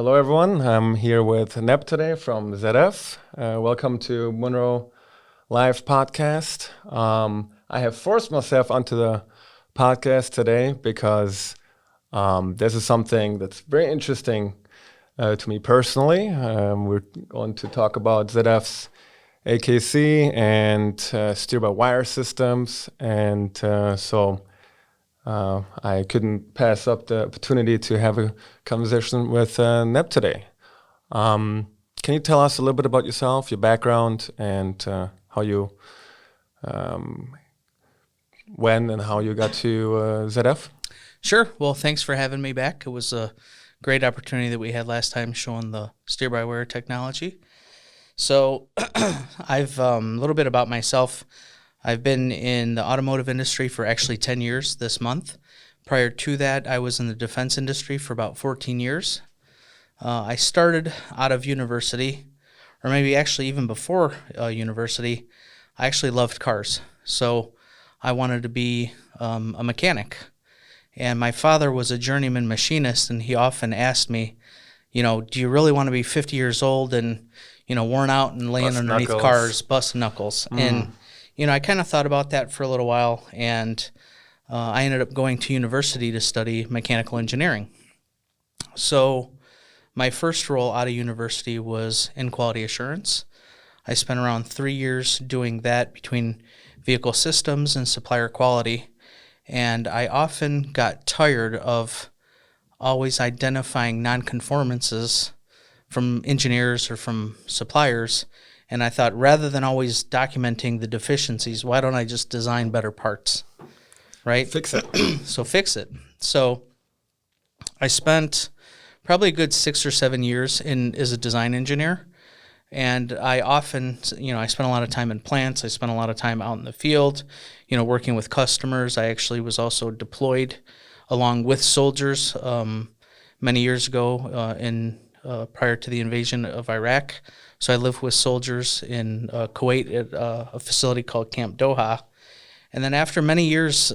Hello, everyone. I'm here with Neb today from ZF. Welcome to Munro Live Podcast. I have forced myself onto the podcast today because this is something that's very interesting to me personally. We're going to talk about ZF's AKC and steer-by-wire systems, and I couldn't pass up the opportunity to have a conversation with Neb today. Can you tell us a little bit about yourself, your background, and how you, when and how you got to ZF? Sure. Well, thanks for having me back. It was a great opportunity that we had last time showing the steer-by-wire technology. So I've a little bit about myself. I've been in the automotive industry for actually 10 years this month. Prior to that, I was in the defense industry for about 14 years. I started out of university, or maybe actually even before university. I actually loved cars. So I wanted to be a mechanic. And my father was a journeyman machinist, and he often asked me, do you really want to be 50 years old and, worn out and laying underneath cars, busting knuckles? And I kind of thought about that for a little while, and I ended up going to university to study mechanical engineering. So my first role out of university was in quality assurance. I spent around 3 years doing that between vehicle systems and supplier quality, and I often got tired of always identifying nonconformances from engineers or from suppliers. And I thought, rather than always documenting the deficiencies, why don't I just design better parts, right? Fix it. So fix it. So I spent probably a good 6 or 7 years as a design engineer. And I often, I spent a lot of time in plants. I spent a lot of time out in the field, working with customers. I actually was also deployed along with soldiers many years ago prior to the invasion of Iraq. So I lived with soldiers in Kuwait at a facility called Camp Doha. And then after many years,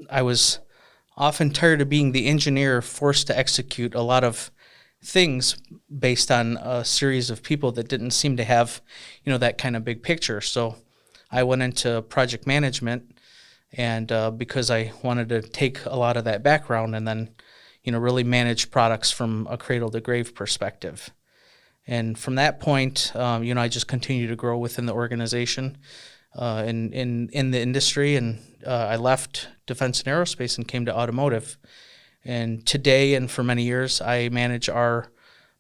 I was often tired of being the engineer forced to execute a lot of things based on a series of people that didn't seem to have, that kind of big picture. So I went into project management, and because I wanted to take a lot of that background and then, really manage products from a cradle to grave perspective. And from that point, I just continued to grow within the organization in the industry, and I left defense and aerospace and came to automotive. And today and for many years, I manage our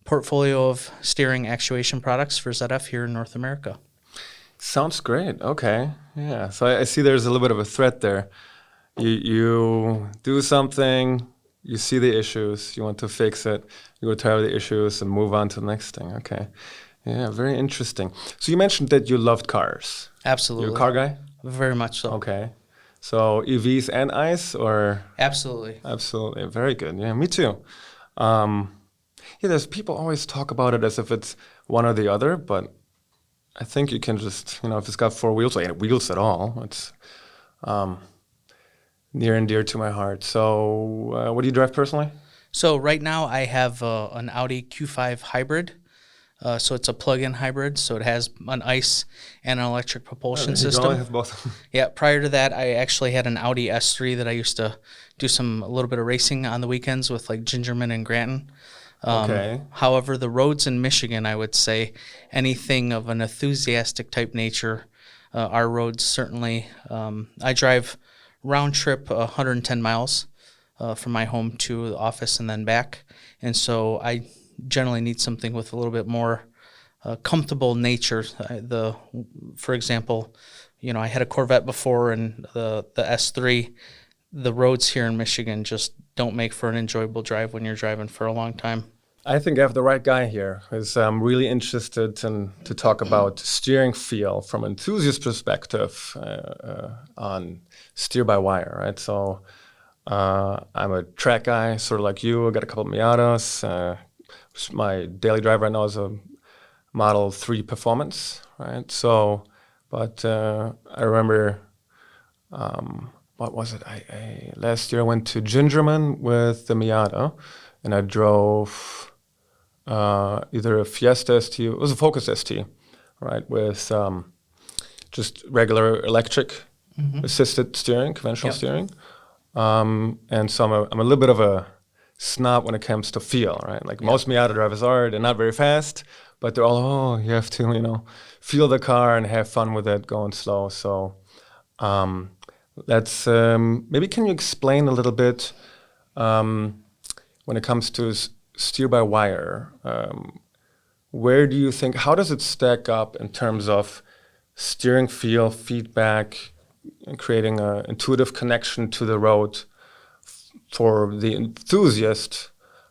portfolio of steering actuation products for ZF here in North America. Sounds great. Okay. Yeah. So I see there's a little bit of a thread there. You do something, you see the issues, you want to fix it, you go tired of the issues and move on to the next thing. Okay. Yeah, very interesting. So you mentioned that you loved cars. Absolutely. You're a car guy? Very much so. Okay. So EVs and ICE, or? Absolutely. Absolutely. Very good. Yeah, me too. There's people always talk about it as if it's one or the other, but I think you can just, if it's got four wheels, or any wheels at all, it's near and dear to my heart. So what do you drive personally? So right now I have an Audi Q5 hybrid. So it's a plug-in hybrid, so it has an ICE and an electric propulsion system. I have both. Yeah, prior to that, I actually had an Audi S3 that I used to do a little bit of racing on the weekends with like Gingerman and Granton. Okay. However, the roads in Michigan, I would say, anything of an enthusiastic type nature, our roads certainly. I drive round trip 110 miles from my home to the office and then back, and so I generally need something with a little bit more comfortable nature. For example, I had a Corvette before, and the S3. The roads here in Michigan just don't make for an enjoyable drive when you're driving for a long time. I think I have the right guy here, because I'm really interested to talk about steering feel from an enthusiast perspective on steer-by-wire, right? So I'm a track guy, sort of like you. I got a couple of Miatas. My daily drive right now is a Model 3 Performance, right? So, but I remember, what was it? Last year I went to Gingerman with the Miata, and I drove either a Fiesta ST, it was a Focus ST, right, with just regular electric assisted steering, conventional steering. And so I'm a little bit of a snob when it comes to feel, right? Like most Miata drivers are, they're not very fast, but they're all, you have to, feel the car and have fun with it going slow. So let's, maybe can you explain a little bit when it comes to steer-by-wire, where do you think, how does it stack up in terms of steering feel, feedback, and creating an intuitive connection to the road for the enthusiast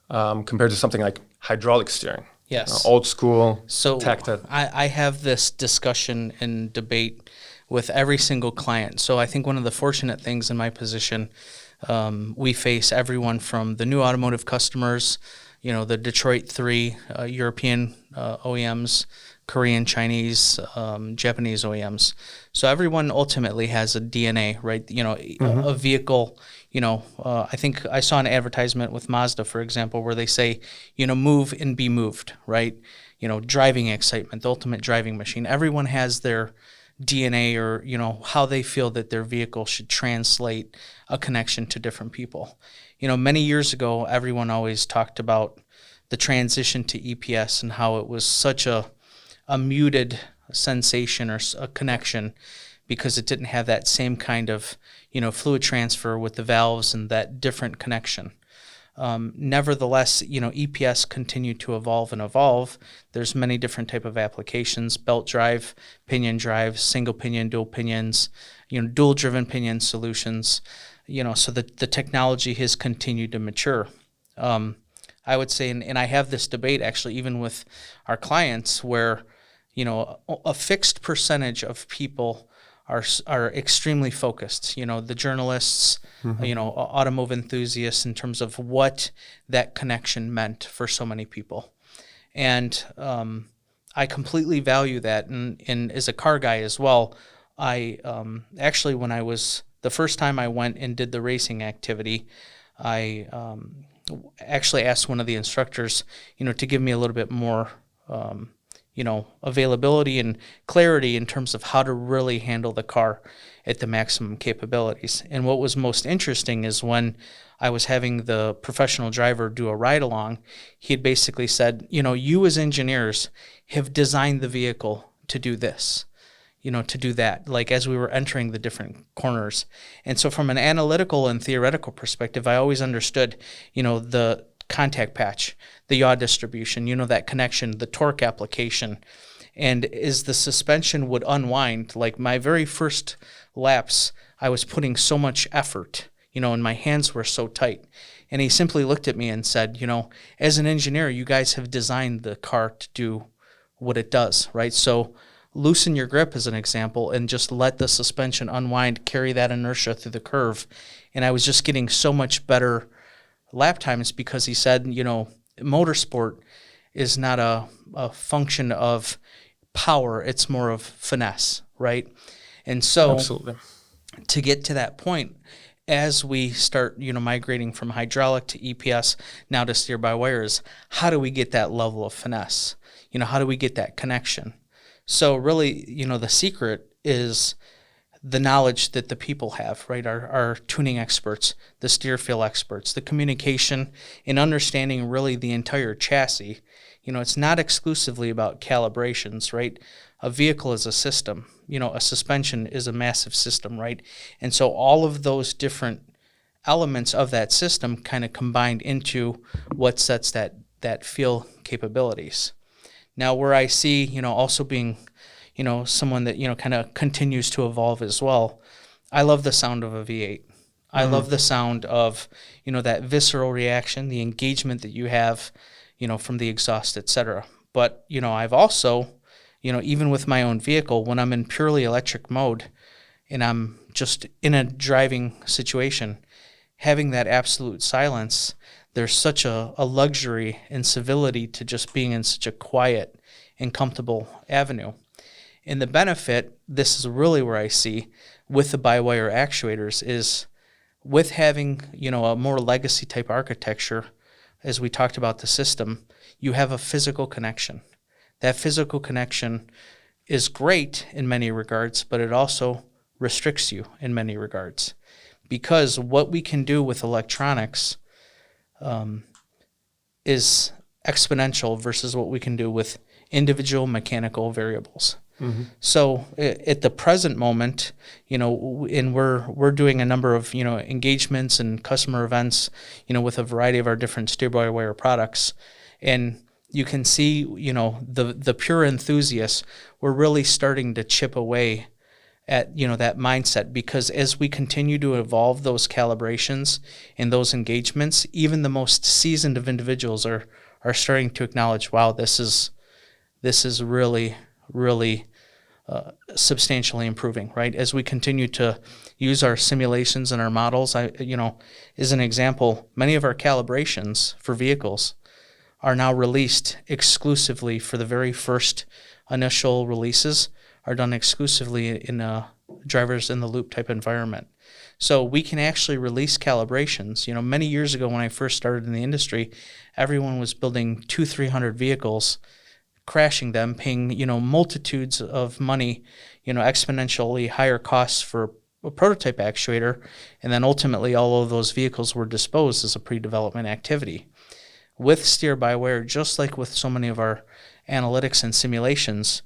compared to something like hydraulic steering? Yes. Old school, so tactile. I have this discussion and debate with every single client. So I think one of the fortunate things in my position, we face everyone from the new automotive customers, the Detroit 3 European OEMs, Korean, Chinese, Japanese OEMs. So everyone ultimately has a DNA, right? A vehicle, I think I saw an advertisement with Mazda, for example, where they say, move and be moved, right? Driving excitement, the ultimate driving machine. Everyone has their DNA or, how they feel that their vehicle should translate a connection to different people. Many years ago, everyone always talked about the transition to EPS and how it was such a muted sensation or a connection because it didn't have that same kind of, fluid transfer with the valves and that different connection. Nevertheless, EPS continued to evolve and evolve. There's many different type of applications: belt drive, pinion drive, single pinion, dual pinions, dual driven pinion solutions. So the technology has continued to mature. I would say, and I have this debate actually even with our clients, where a fixed percentage of people are extremely focused. The journalists, automotive enthusiasts, in terms of what that connection meant for so many people, and I completely value that. And as a car guy as well, I actually, when I was the first time I went and did the racing activity, I actually asked one of the instructors, to give me a little bit more, availability and clarity in terms of how to really handle the car at the maximum capabilities. And what was most interesting is when I was having the professional driver do a ride along, he had basically said, you as engineers have designed the vehicle to do this, to do that, like as we were entering the different corners. And so from an analytical and theoretical perspective, I always understood, the contact patch, the yaw distribution, that connection, the torque application. And as the suspension would unwind, like my very first laps, I was putting so much effort, and my hands were so tight. And he simply looked at me and said, as an engineer, you guys have designed the car to do what it does, right? So loosen your grip as an example and just let the suspension unwind, carry that inertia through the curve. And I was just getting so much better lap times because he said, motorsport is not a function of power, it's more of finesse, right? And so Absolutely. To get to that point, as we start, migrating from hydraulic to EPS, now to steer-by-wires, how do we get that level of finesse? How do we get that connection? So really, the secret is the knowledge that the people have, right? Our tuning experts, the steer feel experts, the communication and understanding really the entire chassis. It's not exclusively about calibrations, right? A vehicle is a system. A suspension is a massive system, right? And so all of those different elements of that system kind of combined into what sets that feel capabilities. Now, where I see, also being someone that, kind of continues to evolve as well, I love the sound of a V8. I love the sound of, that visceral reaction, the engagement that you have, from the exhaust, et cetera. But, I've also, even with my own vehicle, when I'm in purely electric mode and I'm just in a driving situation, having that absolute silence, there's such a luxury and civility to just being in such a quiet and comfortable avenue. And the benefit, this is really where I see with the by-wire actuators, is with having, a more legacy type architecture, as we talked about the system, you have a physical connection. That physical connection is great in many regards, but it also restricts you in many regards. Because what we can do with electronics is exponential versus what we can do with individual mechanical variables. Mm-hmm. So at the present moment, and we're doing a number of, engagements and customer events, with a variety of our different steer-by-wire products. And you can see, the pure enthusiasts, we're really starting to chip away at, that mindset, because as we continue to evolve those calibrations and those engagements, even the most seasoned of individuals are starting to acknowledge, wow, this is really, really substantially improving, right? As we continue to use our simulations and our models, as an example, many of our calibrations for vehicles are now released exclusively for the very first initial releases are done exclusively in a drivers in the loop type environment. So we can actually release calibrations. Many years ago when I first started in the industry, everyone was building 200-300 vehicles, crashing them, paying, multitudes of money, exponentially higher costs for a prototype actuator, and then ultimately all of those vehicles were disposed as a pre-development activity. With steer-by-wire, just like with so many of our analytics and simulations,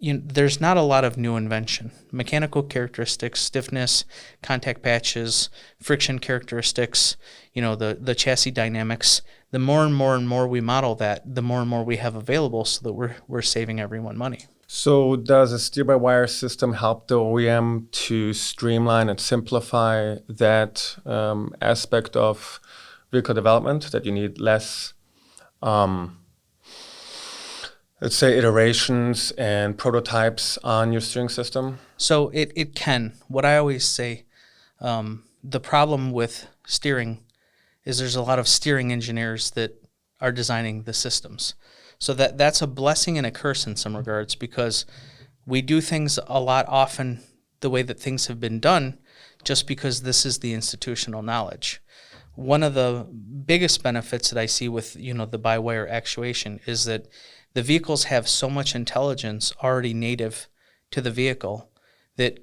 there's not a lot of new invention. Mechanical characteristics, stiffness, contact patches, friction characteristics, the chassis dynamics. The more and more we model that, the more and more we have available, so that we're saving everyone money. So does a steer-by-wire system help the OEM to streamline and simplify that aspect of vehicle development, that you need less let's say iterations and prototypes on your steering system? So it can. What I always say, the problem with steering is there's a lot of steering engineers that are designing the systems. So that's a blessing and a curse in some regards, because we do things a lot often the way that things have been done just because this is the institutional knowledge. One of the biggest benefits that I see with the by-wire actuation is that the vehicles have so much intelligence already native to the vehicle that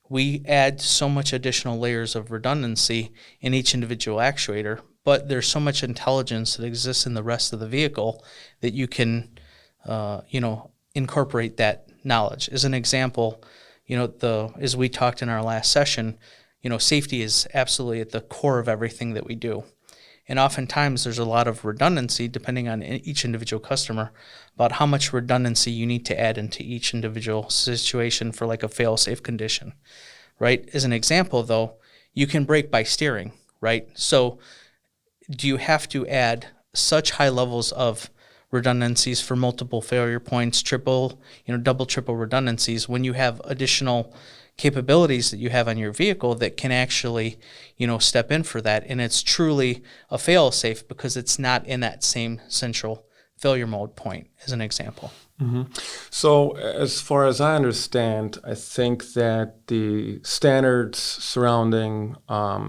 we add so much additional layers of redundancy in each individual actuator, but there's so much intelligence that exists in the rest of the vehicle that you can, incorporate that knowledge. As an example, as we talked in our last session, safety is absolutely at the core of everything that we do. And oftentimes there's a lot of redundancy, depending on each individual customer, about how much redundancy you need to add into each individual situation for like a fail-safe condition, right? As an example, though, you can brake by steering, right? So do you have to add such high levels of redundancies for multiple failure points, double, triple redundancies, when you have additional capabilities that you have on your vehicle that can actually, step in for that? And it's truly a fail-safe because it's not in that same central failure mode point, as an example. Mm-hmm. So as far as I understand, I think that the standards surrounding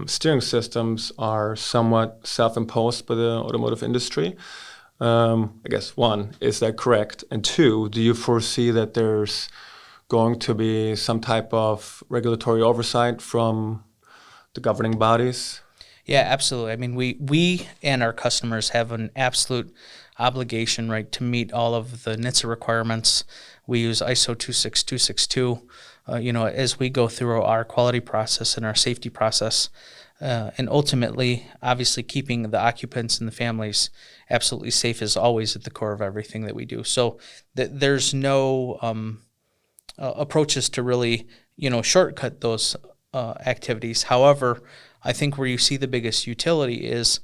steering systems are somewhat self-imposed by the automotive industry. I guess, one, is that correct? And two, do you foresee that there's going to be some type of regulatory oversight from the governing bodies? Yeah, absolutely. I mean, we and our customers have an absolute obligation, right, to meet all of the NHTSA requirements. We use ISO 26262, as we go through our quality process and our safety process. And ultimately, obviously, keeping the occupants and the families absolutely safe is always at the core of everything that we do. So there's no approaches to really, shortcut those activities. However, I think where you see the biggest utility is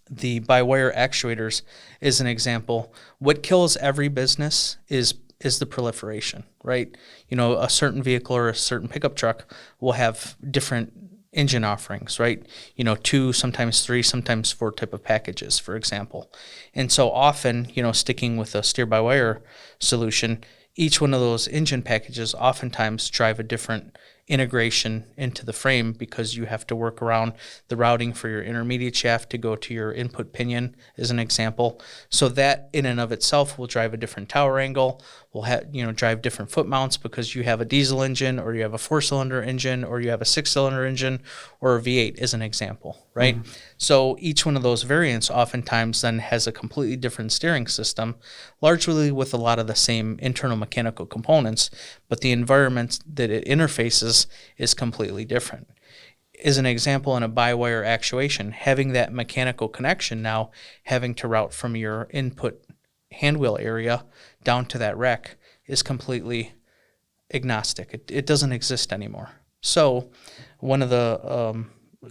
the by-wire actuators is an example. What kills every business is the proliferation, right? A certain vehicle or a certain pickup truck will have different engine offerings, right? 2, sometimes 3, sometimes 4 type of packages, for example. And so often, sticking with a steer-by-wire solution, each one of those engine packages oftentimes drive a different integration into the frame because you have to work around the routing for your intermediate shaft to go to your input pinion, as an example. So that in and of itself will drive a different tower angle, will drive different foot mounts because you have a diesel engine or you have a 4-cylinder engine or you have a 6-cylinder engine or a V8 as an example, right? Mm-hmm. So each one of those variants oftentimes then has a completely different steering system, largely with a lot of the same internal mechanical components, but the environment that it interfaces is completely different. As an example, in a by-wire actuation, having that mechanical connection now, having to route from your input handwheel area down to that rack is completely agnostic. It doesn't exist anymore. So one of the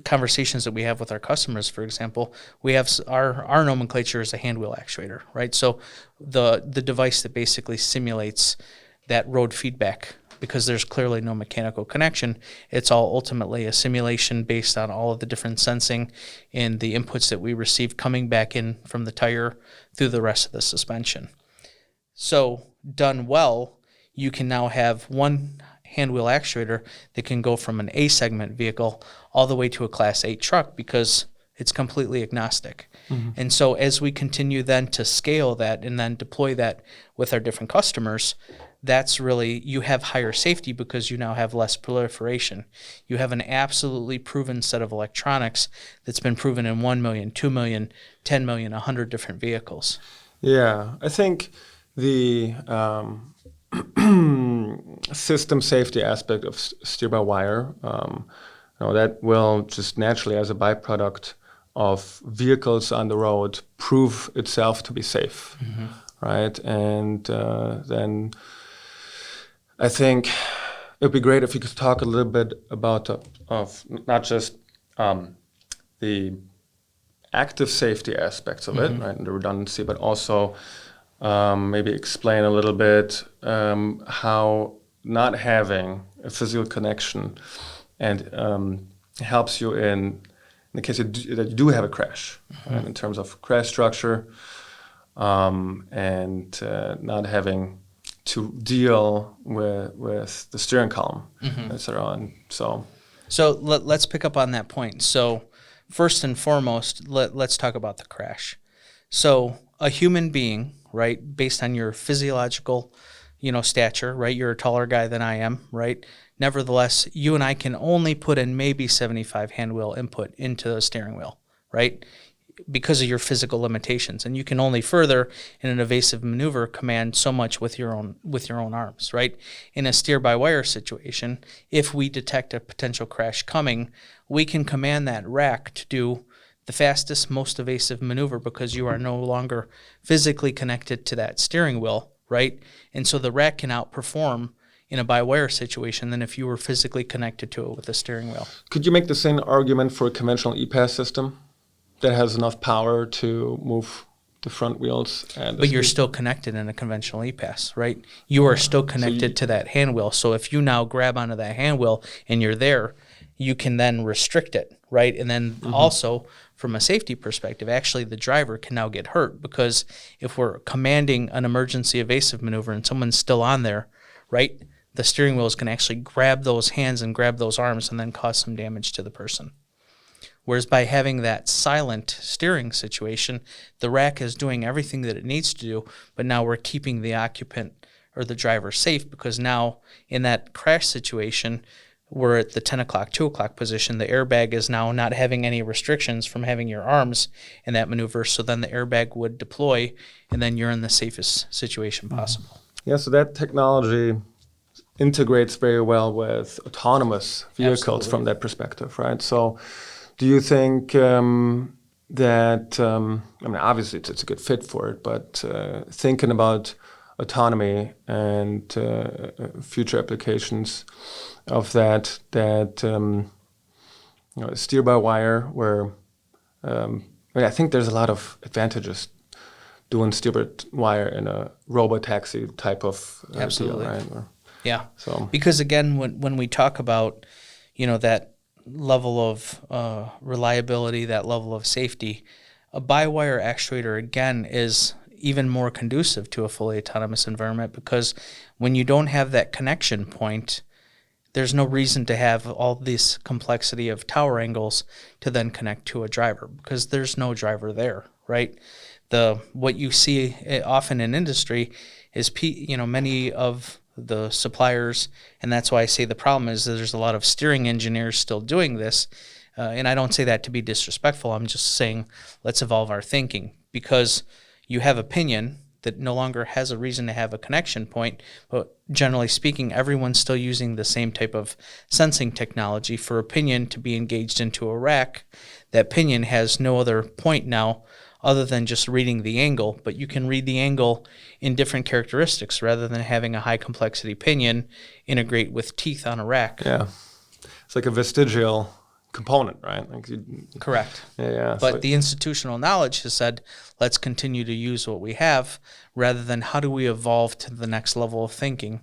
conversations that we have with our customers, for example, we have our nomenclature is a handwheel actuator, right? So the device that basically simulates that road feedback, because there's clearly no mechanical connection. It's all ultimately a simulation based on all of the different sensing and the inputs that we receive coming back in from the tire through the rest of the suspension. So done well, you can now have one handwheel actuator that can go from an A segment vehicle all the way to a Class 8 truck because it's completely agnostic. Mm-hmm. And so as we continue then to scale that and then deploy that with our different customers, that's really, you have higher safety because you now have less proliferation. You have an absolutely proven set of electronics that's been proven in 1 million, 2 million, 10 million, 100 different vehicles. Yeah, I think the system safety aspect of steer-by-wire, that will just naturally, as a byproduct of vehicles on the road, prove itself to be safe, mm-hmm. right? And then I think it would be great if you could talk a little bit about of not just the active safety aspects of mm-hmm. it, right, and the redundancy, but also maybe explain a little bit how not having a physical connection and helps you in the case that you do have a crash, mm-hmm. right, in terms of crash structure and not having to deal with the steering column, mm-hmm. et cetera. And so let's pick up on that point. So first and foremost, let's talk about the crash. So a human being, right, based on your physiological, stature, right, you're a taller guy than I am, right? Nevertheless, you and I can only put in maybe 75 handwheel input into the steering wheel, right? Because of your physical limitations, and you can only further in an evasive maneuver command so much with your own arms, right? In a steer-by-wire situation, if we detect a potential crash coming, we can command that rack to do the fastest, most evasive maneuver because you are no longer physically connected to that steering wheel, right? And so the rack can outperform in a by-wire situation than if you were physically connected to it with a steering wheel. Could you make the same argument for a conventional EPAS system that has enough power to move the front wheels? But you're still connected in a conventional EPAS, right? You are still connected to that hand wheel. So if you now grab onto that hand wheel and you're there, you can then restrict it, right? And then mm-hmm. also, from a safety perspective, actually the driver can now get hurt because if we're commanding an emergency evasive maneuver and someone's still on there, right, the steering wheels can actually grab those hands and grab those arms and then cause some damage to the person. Whereas by having that silent steering situation, the rack is doing everything that it needs to do, but now we're keeping the occupant or the driver safe because now in that crash situation, we're at the 10 o'clock, 2 o'clock position. The airbag is now not having any restrictions from having your arms in that maneuver, so then the airbag would deploy, and then you're in the safest situation possible. Yeah, so that technology integrates very well with autonomous vehicles Absolutely. From that perspective, right? So do you think that, obviously it's a good fit for it, but thinking about autonomy and future applications of that steer-by-wire, where I think there's a lot of advantages doing steer-by-wire in a robo-taxi type of Absolutely. Deal, right? Yeah. So because again, when we talk about that level of reliability, that level of safety, a by-wire actuator again is even more conducive to a fully autonomous environment because when you don't have that connection point, there's no reason to have all this complexity of tower angles to then connect to a driver, because there's no driver there, right? What you see often in industry is many of the suppliers, and that's why I say the problem is that there's a lot of steering engineers still doing this, and I don't say that to be disrespectful. I'm just saying let's evolve our thinking, because you have opinion that no longer has a reason to have a connection point, but generally speaking, everyone's still using the same type of sensing technology for a pinion to be engaged into a rack. That pinion has no other point now other than just reading the angle, but you can read the angle in different characteristics rather than having a high complexity pinion integrate with teeth on a rack. Yeah. It's like a vestigial component, right? Correct. Yeah. But the institutional knowledge has said, let's continue to use what we have rather than how do we evolve to the next level of thinking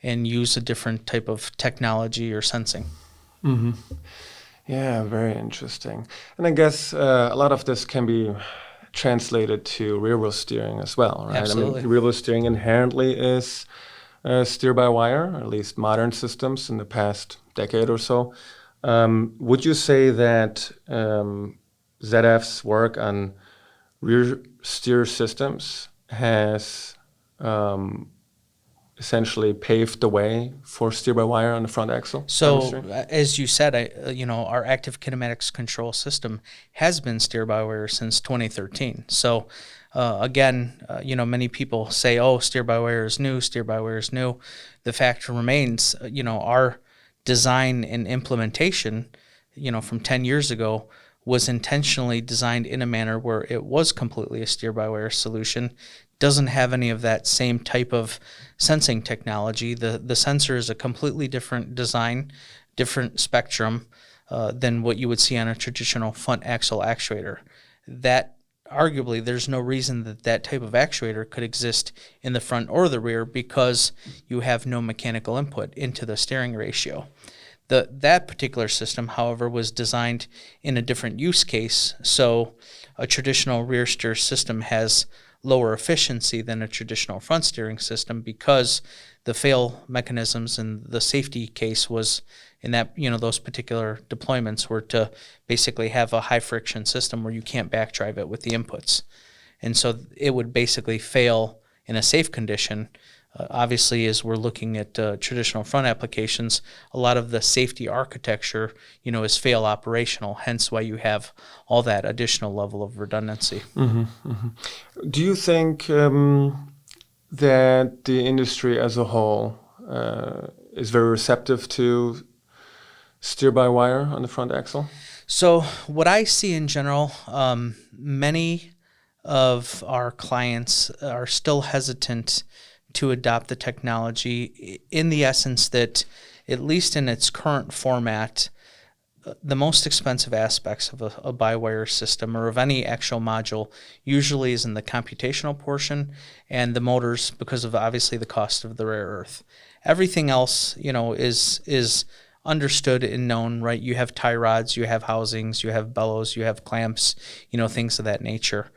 and use a different type of technology or sensing. Mm-hmm. Yeah, very interesting. And I guess a lot of this can be translated to rear-wheel steering as well, right? Absolutely. I mean, rear-wheel steering inherently is steer-by-wire, or at least modern systems in the past decade or so. Would you say that ZF's work on rear steer systems has essentially paved the way for steer-by-wire on the front axle? So, as you said, our active kinematics control system has been steer-by-wire since 2013. So, many people say, "Oh, steer-by-wire is new. Steer-by-wire is new." The fact remains, our design and implementation, from 10 years ago, was intentionally designed in a manner where it was completely a steer-by-wire solution. Doesn't have any of that same type of sensing technology. The sensor is a completely different design, different spectrum than what you would see on a traditional front axle actuator. That arguably, there's no reason that type of actuator could exist in the front or the rear, because you have no mechanical input into the steering ratio. That particular system, however, was designed in a different use case. So a traditional rear steer system has lower efficiency than a traditional front steering system, because the fail mechanisms and the safety case was in that, those particular deployments were to basically have a high friction system where you can't backdrive it with the inputs. And so it would basically fail in a safe condition. Obviously, as we're looking at traditional front applications, a lot of the safety architecture, is fail operational, hence why you have all that additional level of redundancy. Mm-hmm, mm-hmm. Do you think that the industry as a whole is very receptive to steer-by-wire on the front axle? So what I see in general, many of our clients are still hesitant to adopt the technology, in the essence that, at least in its current format, the most expensive aspects of a by-wire system or of any actual module usually is in the computational portion and the motors, because of obviously the cost of the rare earth. Everything else, is understood and known, right? You have tie rods, you have housings, you have bellows, you have clamps, things of that nature.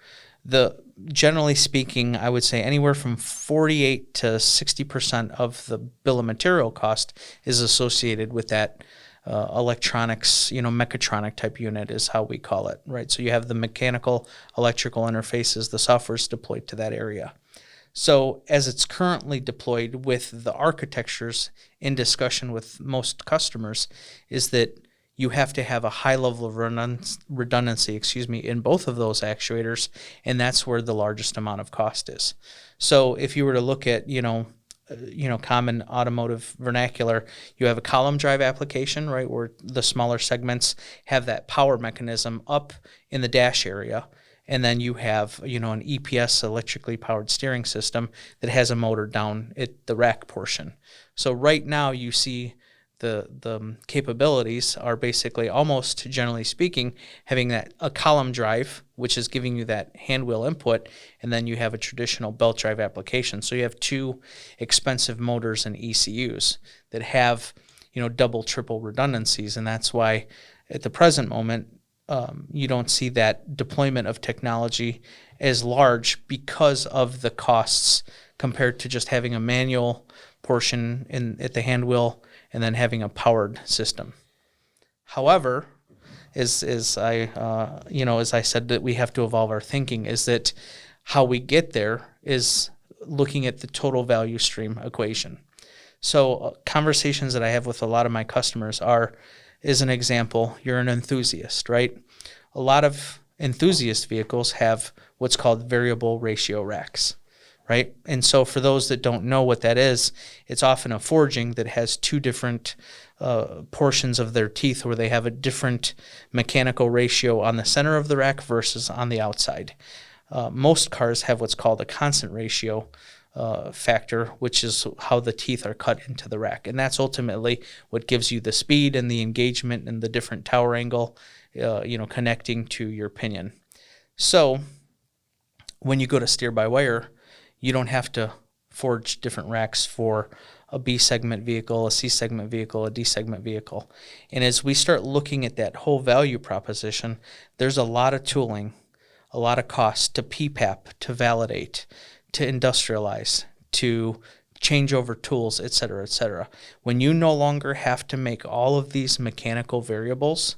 Generally speaking, I would say anywhere from 48 to 60% of the bill of material cost is associated with that electronics, mechatronic type unit is how we call it, right? So you have the mechanical, electrical interfaces, the software is deployed to that area. So as it's currently deployed with the architectures in discussion with most customers, is that you have to have a high level of redundancy, in both of those actuators, and that's where the largest amount of cost is. So if you were to look at, common automotive vernacular, you have a column drive application, right, where the smaller segments have that power mechanism up in the dash area, and then you have, an EPS, electrically powered steering system, that has a motor down at the rack portion. So right now you see the capabilities are basically, almost generally speaking, having a column drive, which is giving you that hand wheel input, and then you have a traditional belt drive application. So you have two expensive motors and ECUs that have, double, triple redundancies, and that's why at the present moment you don't see that deployment of technology as large, because of the costs compared to just having a manual portion at the hand wheel and then having a powered system. However, as I said, that we have to evolve our thinking, is that how we get there is looking at the total value stream equation. So conversations that I have with a lot of my customers is an example, you're an enthusiast, right? A lot of enthusiast vehicles have what's called variable ratio racks, right? And so for those that don't know what that is, it's often a forging that has two different portions of their teeth where they have a different mechanical ratio on the center of the rack versus on the outside. Most cars have what's called a constant ratio factor, which is how the teeth are cut into the rack. And that's ultimately what gives you the speed and the engagement and the different tower angle, connecting to your pinion. So when you go to steer-by-wire, you don't have to forge different racks for a B segment vehicle, a C segment vehicle, a D segment vehicle. And as we start looking at that whole value proposition, there's a lot of tooling, a lot of cost to PPAP, to validate, to industrialize, to change over tools, et cetera, et cetera. When you no longer have to make all of these mechanical variables,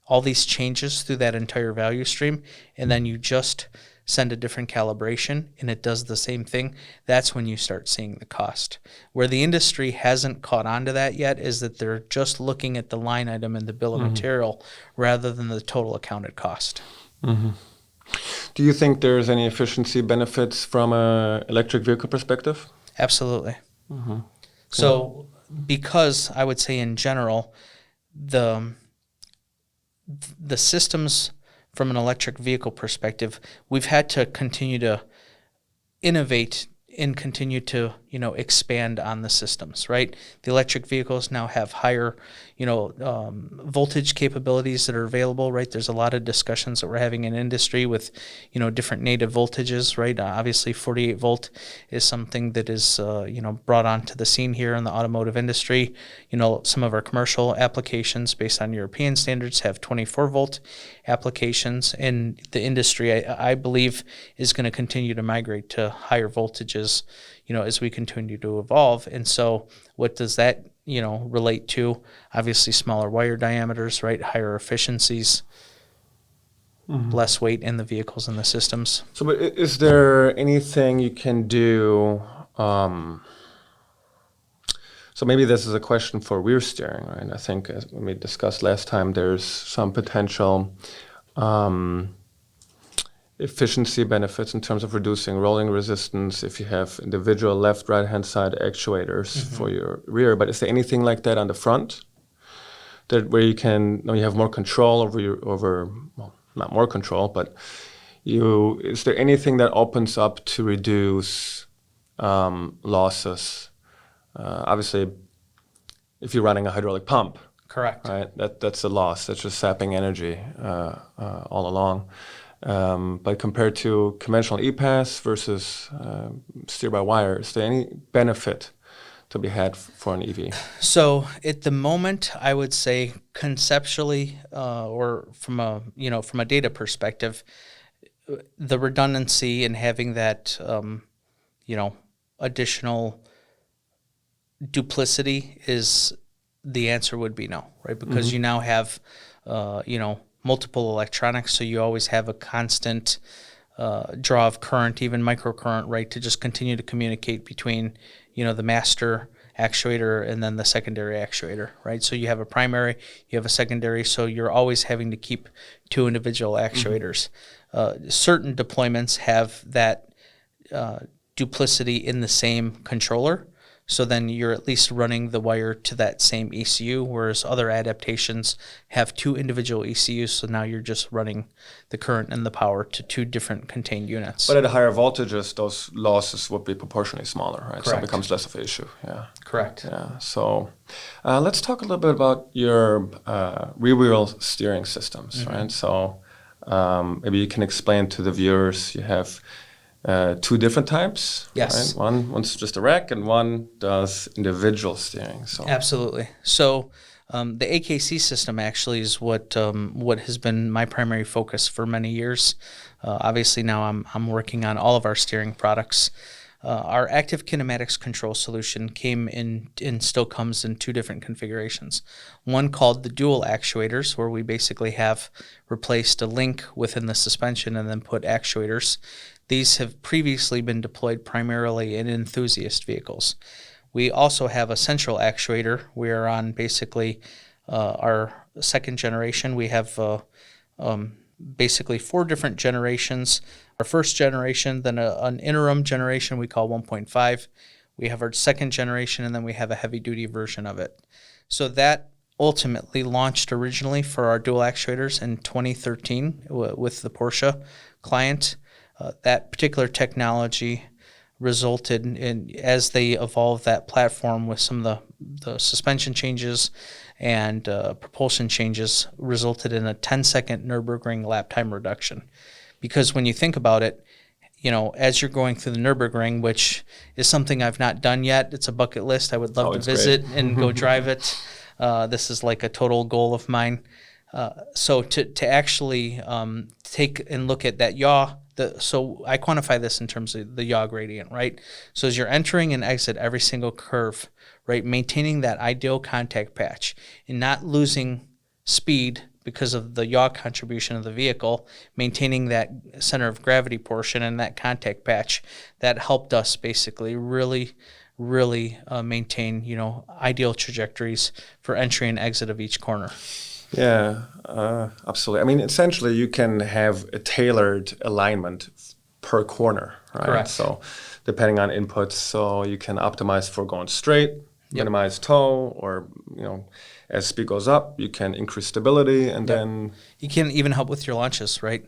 all these changes through that entire value stream, and then you just send a different calibration and it does the same thing, that's when you start seeing the cost. Where the industry hasn't caught on to that yet is that they're just looking at the line item in the bill of material rather than the total accounted cost. Mm-hmm. Do you think there's any efficiency benefits from an electric vehicle perspective? Absolutely. Mm-hmm. So because I would say in general, the systems from an electric vehicle perspective, we've had to continue to innovate and continue to, expand on the systems, right? The electric vehicles now have higher, voltage capabilities that are available, right? There's a lot of discussions that we're having in industry with, different native voltages, right? Obviously, 48 volt is something that is, brought onto the scene here in the automotive industry. Some of our commercial applications based on European standards have 24 volt applications, and the industry, I believe, is going to continue to migrate to higher voltages, as we continue to evolve. And so what does that, relate to? Obviously smaller wire diameters, right? Higher efficiencies, less weight in the vehicles and the systems. So but is there anything you can do? So maybe this is a question for rear steering, right? I think as when we discussed last time, there's some potential efficiency benefits in terms of reducing rolling resistance if you have individual left, right-hand side actuators for your rear. But is there anything like that on the front where you have more control over not more control, but is there anything that opens up to reduce losses? Obviously, if you're running a hydraulic pump, correct, right? That's a loss. That's just sapping energy all along. But compared to conventional e-pass versus steer-by-wire, is there any benefit to be had for an EV? So at the moment, I would say conceptually, or from a data perspective, the redundancy and having that, additional duplicity is the answer would be no, right? Because you now have, multiple electronics, so you always have a constant draw of current, even microcurrent, right, to just continue to communicate between, the master actuator and then the secondary actuator, right? So you have a primary, you have a secondary, so you're always having to keep two individual actuators. Certain deployments have that duplicity in the same controller, so then you're at least running the wire to that same ECU, whereas other adaptations have two individual ECUs, so now you're just running the current and the power to two different contained units. But at higher voltages, those losses would be proportionally smaller, right? Correct. So it becomes less of an issue. Yeah. Correct. Yeah. So let's talk a little bit about your rear wheel steering systems, right? So maybe you can explain to the viewers, you have two different types. Yes. Right? One's just a rack, and one does individual steering. So absolutely. So the AKC system actually is what has been my primary focus for many years. Obviously now I'm working on all of our steering products. Our active kinematics control solution came in and still comes in two different configurations. One called the dual actuators, where we basically have replaced a link within the suspension and then put actuators. These have previously been deployed primarily in enthusiast vehicles. We also have a central actuator. We are on basically our second generation. We have basically 4 different generations. Our first generation, then an interim generation we call 1.5. We have our second generation, and then we have a heavy-duty version of it. So that ultimately launched originally for our dual actuators in 2013 with the Porsche client. That particular technology resulted in, as they evolved that platform with some of the suspension changes and propulsion changes, resulted in a 10-second Nürburgring lap time reduction. Because when you think about it, as you're going through the Nürburgring, which is something I've not done yet, it's a bucket list. I would love to visit and go drive it. This is like a total goal of mine. So to actually take and look at that yaw, so I quantify this in terms of the yaw gradient, right? So as you're entering and exit every single curve, right, maintaining that ideal contact patch and not losing speed because of the yaw contribution of the vehicle, maintaining that center of gravity portion and that contact patch, that helped us basically really maintain, ideal trajectories for entry and exit of each corner. Yeah, absolutely. I mean, essentially, you can have a tailored alignment per corner, right? Correct. So depending on inputs, so you can optimize for going straight, minimize toe, or, as speed goes up, you can increase stability, and then... You can even help with your launches, right?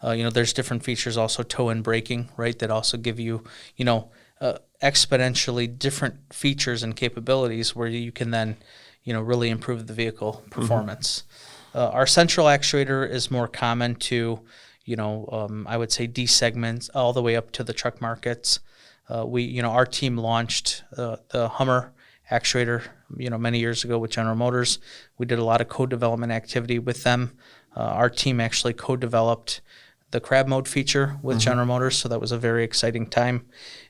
There's different features also, toe and braking, right, that also give you, exponentially different features and capabilities where you can then, really improve the vehicle performance. Our central actuator is more common to, I would say D segments all the way up to the truck markets. Our team launched the Hummer actuator, many years ago with General Motors. We did a lot of co-development activity with them. Our team actually co-developed the crab mode feature with General Motors, so that was a very exciting time.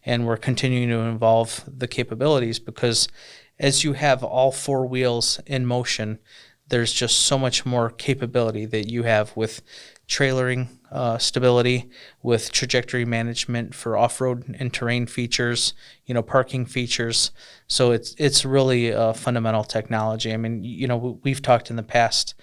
And we're continuing to evolve the capabilities because as you have all 4 wheels in motion, there's just so much more capability that you have with trailering stability, with trajectory management for off-road and terrain features, parking features. So it's really a fundamental technology. I mean, we've talked in the past,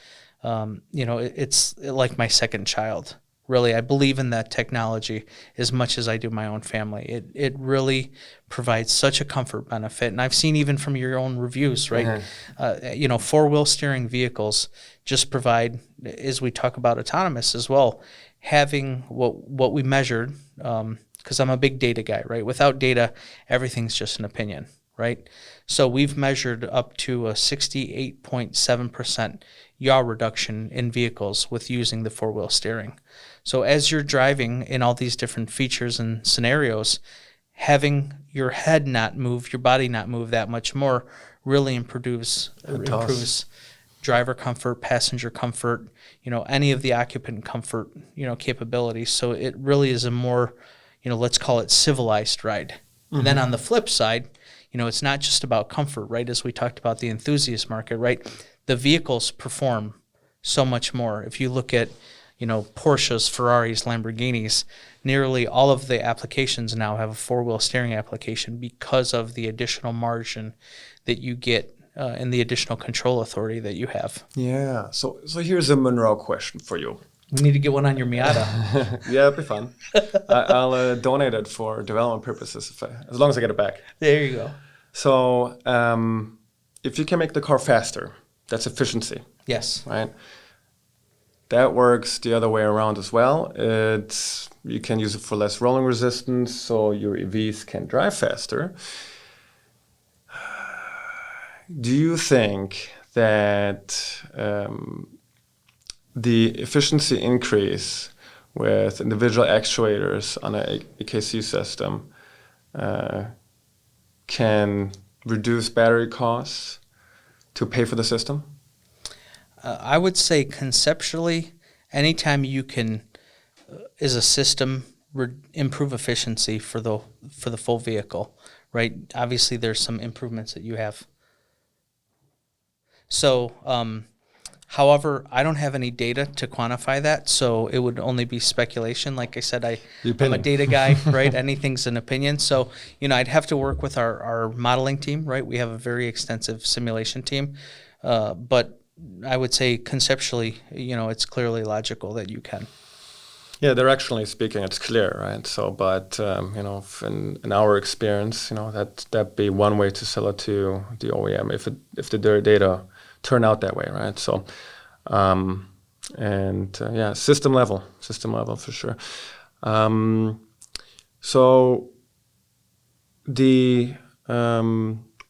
it's like my second child. Really, I believe in that technology as much as I do my own family. It really provides such a comfort benefit. And I've seen even from your own reviews, right? 4-wheel steering vehicles just provide, as we talk about autonomous as well, having what we measured, because I'm a big data guy, right? Without data, everything's just an opinion, right? So we've measured up to a 68.7% yaw reduction in vehicles with using the 4-wheel steering. So as you're driving in all these different features and scenarios, having your head not move, your body not move that much more really improves driver comfort, passenger comfort, any of the occupant comfort, capabilities. So it really is a more, let's call it civilized ride. And then on the flip side, it's not just about comfort, right? As we talked about the enthusiast market, right? The vehicles perform so much more. If you look at, Porsches, Ferraris, Lamborghinis, nearly all of the applications now have a 4-wheel steering application because of the additional margin that you get and the additional control authority that you have. Yeah. So here's a Munro question for you. We need to get one on your Miata. Yeah, it'd be fun. I'll donate it for development purposes as long as I get it back. There you go. So if you can make the car faster, that's efficiency. Yes. Right? That works the other way around as well. You can use it for less rolling resistance, so your EVs can drive faster. Do you think that the efficiency increase with individual actuators on an AKC system can reduce battery costs to pay for the system? I would say conceptually, anytime you can, as a system, improve efficiency for the full vehicle, right? Obviously, there's some improvements that you have. So, however, I don't have any data to quantify that, so it would only be speculation. Like I said, I'm a data guy, right? Anything's an opinion. So, I'd have to work with our modeling team, right? We have a very extensive simulation team, but I would say conceptually, it's clearly logical that you can. Yeah, directionally speaking, it's clear, right? So, but in our experience, that'd be one way to sell it to the OEM if the data turn out that way, right? So, system level for sure. So the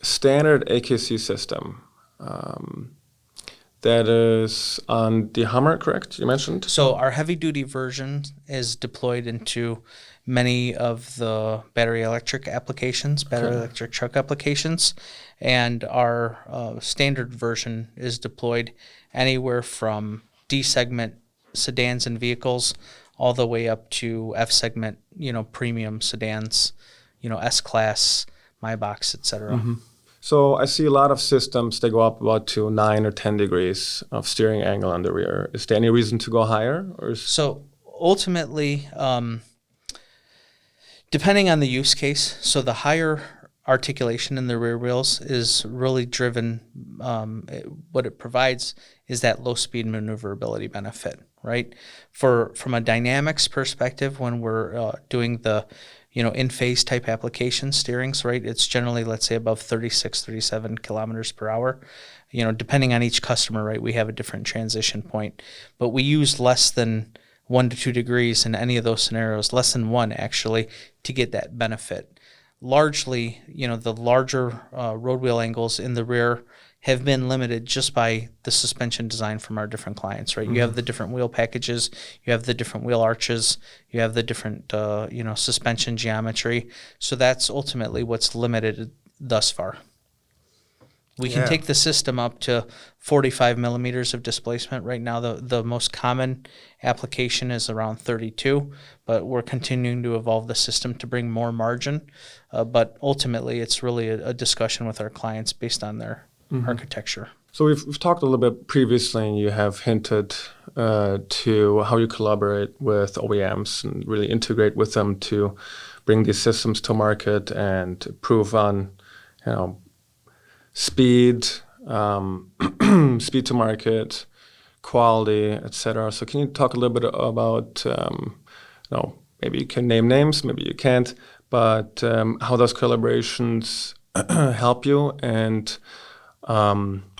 standard AKC system. That is on the Hummer, correct? You mentioned? So our heavy-duty version is deployed into many of the battery electric applications, electric truck applications, and our standard version is deployed anywhere from D-segment sedans and vehicles all the way up to F-segment, premium sedans, S-Class, MyBox, et cetera. Mm-hmm. So I see a lot of systems, they go up about to 9 or 10 degrees of steering angle on the rear. Is there any reason to go higher? So ultimately, depending on the use case, so the higher articulation in the rear wheels is really driven, what it provides is that low-speed maneuverability benefit, right? From a dynamics perspective, when we're doing the in-phase type application steerings, right? It's generally, let's say, above 36, 37 kilometers per hour. Depending on each customer, right, we have a different transition point. But we use less than 1 to 2 degrees in any of those scenarios, less than 1 actually, to get that benefit. Largely, the larger road wheel angles in the rear have been limited just by the suspension design from our different clients, right? Mm-hmm. You have the different wheel packages, you have the different wheel arches, you have the different, suspension geometry. So that's ultimately what's limited thus far. We can take the system up to 45 millimeters of displacement. Right now, the most common application is around 32, but we're continuing to evolve the system to bring more margin. But ultimately, it's really a discussion with our clients based on their architecture. So we've talked a little bit previously, and you have hinted to how you collaborate with OEMs and really integrate with them to bring these systems to market and improve on, speed, speed to market, quality, etc. So can you talk a little bit about, maybe you can name names, maybe you can't, but how those collaborations help you and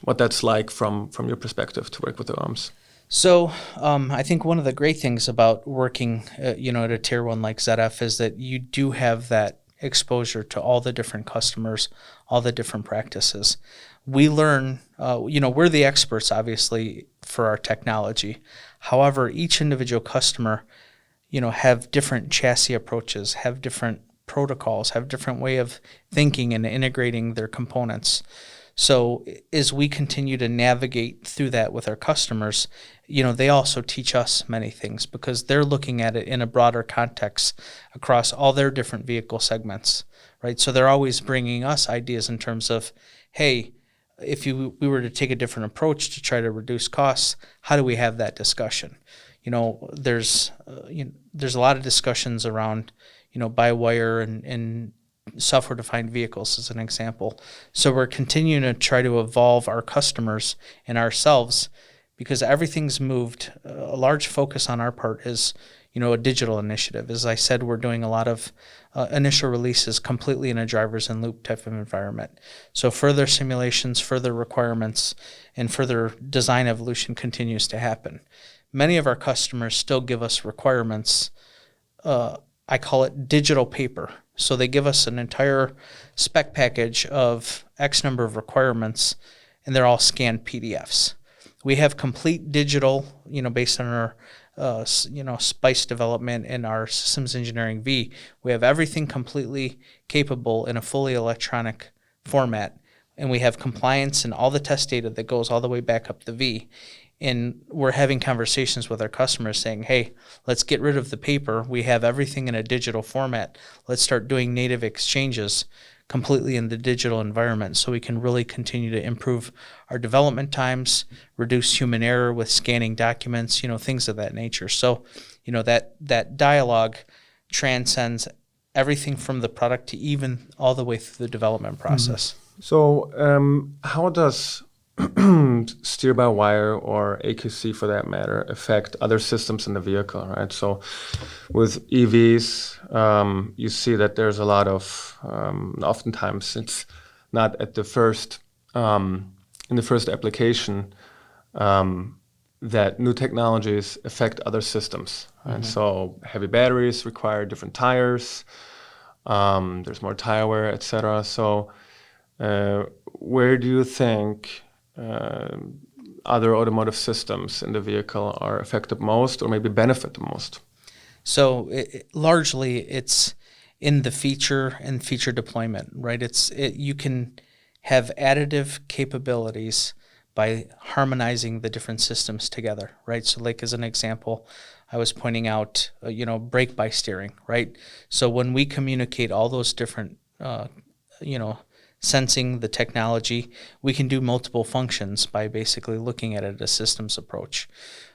what that's like from your perspective to work with the OEMs? So I think one of the great things about working, at a tier one like ZF is that you do have that exposure to all the different customers, all the different practices. We learn, we're the experts, obviously, for our technology. However, each individual customer, have different chassis approaches, have different protocols, have different way of thinking and integrating their components. So as we continue to navigate through that with our customers, they also teach us many things because they're looking at it in a broader context across all their different vehicle segments, right? So they're always bringing us ideas in terms of, hey, if we were to take a different approach to try to reduce costs, how do we have that discussion? There's a lot of discussions around, by-wire and software-defined vehicles as an example. So we're continuing to try to evolve our customers and ourselves because everything's moved. A large focus on our part is, a digital initiative. As I said, we're doing a lot of initial releases completely in a driver's in loop type of environment. So further simulations, further requirements, and further design evolution continues to happen. Many of our customers still give us requirements. I call it digital paper. So they give us an entire spec package of X number of requirements, and they're all scanned PDFs. We have complete digital, based on our, SPICE development and our systems engineering V. We have everything completely capable in a fully electronic format, and we have compliance and all the test data that goes all the way back up the V. And we're having conversations with our customers saying, hey, let's get rid of the paper. We have everything in a digital format. Let's start doing native exchanges completely in the digital environment so we can really continue to improve our development times, reduce human error with scanning documents, things of that nature. So, that dialogue transcends everything from the product to even all the way through the development process. So how does steer-by-wire or AQC for that matter affect other systems in the vehicle, right? So with EVs, you see that there's a lot of, oftentimes it's not at the first, in the first application, that new technologies affect other systems. Right? So heavy batteries require different tires, there's more tire wear, etc. So where do you think other automotive systems in the vehicle are affected most or maybe benefit the most? So largely it's in the feature and feature deployment, right? You can have additive capabilities by harmonizing the different systems together, right? So like as an example, I was pointing out, brake by steering, right? So when we communicate all those different, sensing the technology, we can do multiple functions by basically looking at it as a systems approach.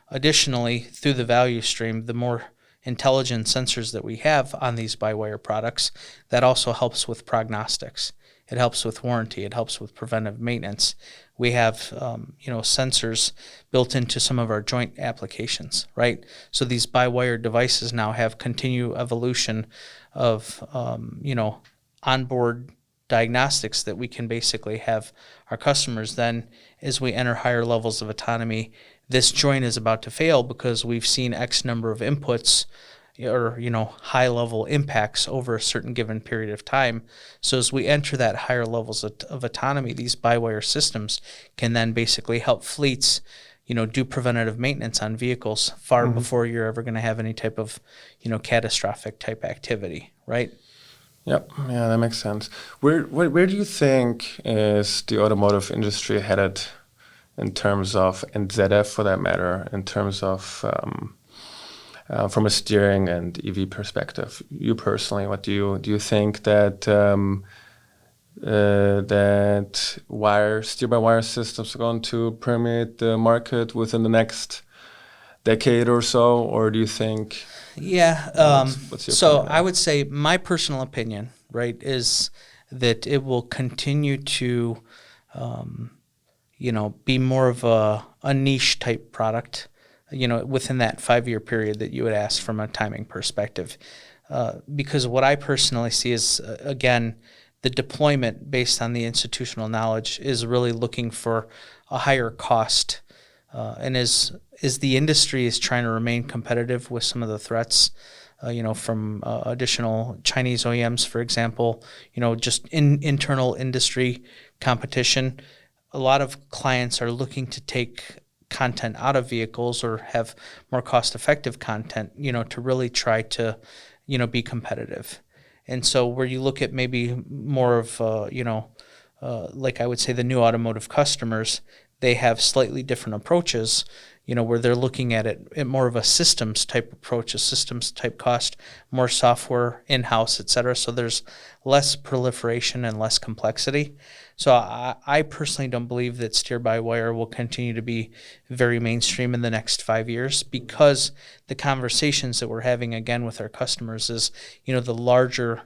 Additionally, through the value stream, the more intelligent sensors that we have on these by-wire products, that also helps with prognostics. It helps with warranty. It helps with preventive maintenance. We have, sensors built into some of our joint applications, right? So these by-wire devices now have continued evolution of, onboard diagnostics that we can basically have our customers then, as we enter higher levels of autonomy, this joint is about to fail because we've seen X number of inputs or, high level impacts over a certain given period of time. So as we enter that higher levels of autonomy, these by-wire systems can then basically help fleets, do preventative maintenance on vehicles far before you're ever going to have any type of, catastrophic type activity, right? Yep. Yeah, that makes sense. Where do you think is the automotive industry headed in terms of, and ZF for that matter, in terms of from a steering and EV perspective? You personally, what do you think that that steer-by-wire systems are going to permeate the market within the next decade or so, or do you think? Yeah. What's your so opinion? I would say my personal opinion, right, is that it will continue to, be more of a niche type product, within that 5-year period that you had asked from a timing perspective. Because what I personally see is, again, the deployment based on the institutional knowledge is really looking for a higher cost. And as the industry is trying to remain competitive with some of the threats, from additional Chinese OEMs, for example, just internal industry competition, a lot of clients are looking to take content out of vehicles or have more cost-effective content, to really try to, be competitive. And so where you look at maybe more of, like I would say the new automotive customers, they have slightly different approaches, where they're looking at it in more of a systems type approach, a systems type cost, more software in-house, et cetera. So there's less proliferation and less complexity. So I personally don't believe that steer-by-wire will continue to be very mainstream in the next 5 years, because the conversations that we're having again with our customers is, the larger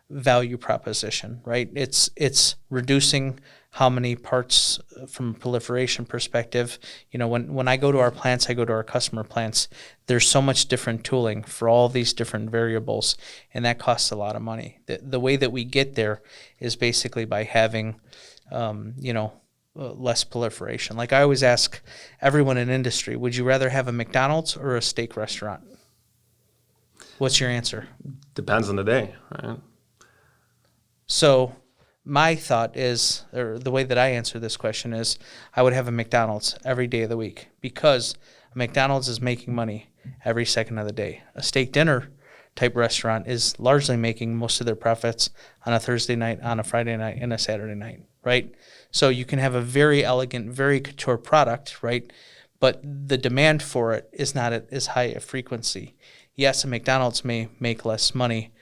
value proposition, right? It's reducing how many parts from a proliferation perspective. When I go to our plants, I go to our customer plants, there's so much different tooling for all these different variables, and that costs a lot of money. The way that we get there is basically by having, less proliferation. Like I always ask everyone in industry, would you rather have a McDonald's or a steak restaurant? What's your answer? Depends on the day, right? So my thought is, or the way that I answer this question is, I would have a McDonald's every day of the week, because a McDonald's is making money every second of the day. A steak dinner type restaurant is largely making most of their profits on a Thursday night, on a Friday night, and a Saturday night, right? So you can have a very elegant, very couture product, right? but the demand for it is not at as high a frequency. Yes, a McDonald's may make less money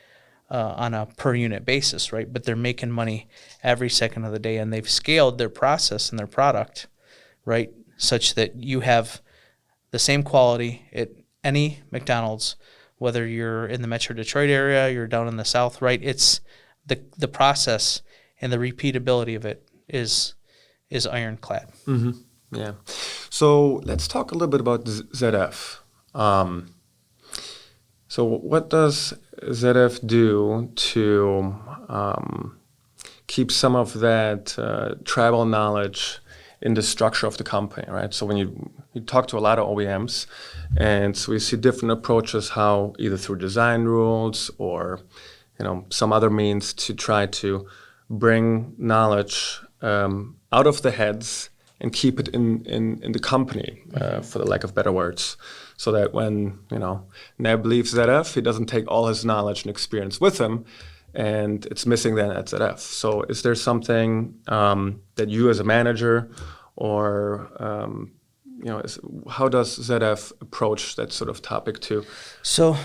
on a per unit basis, right? But they're making money every second of the day, and they've scaled their process and their product, right, such that you have the same quality at any McDonald's, whether you're in the Metro Detroit area, you're down in the South, right? It's the process and the repeatability of it is ironclad. Mm-hmm. Yeah. So let's talk a little bit about ZF. So what does ZF do to keep some of that tribal knowledge in the structure of the company, right? So when you talk to a lot of OEMs, and so we see different approaches how either through design rules or some other means to try to bring knowledge out of the heads and keep it in the company, for the lack of better words, so that when Neb leaves ZF, he doesn't take all his knowledge and experience with him, and it's missing then at ZF. So is there something that you as a manager or how does ZF approach that sort of topic too? So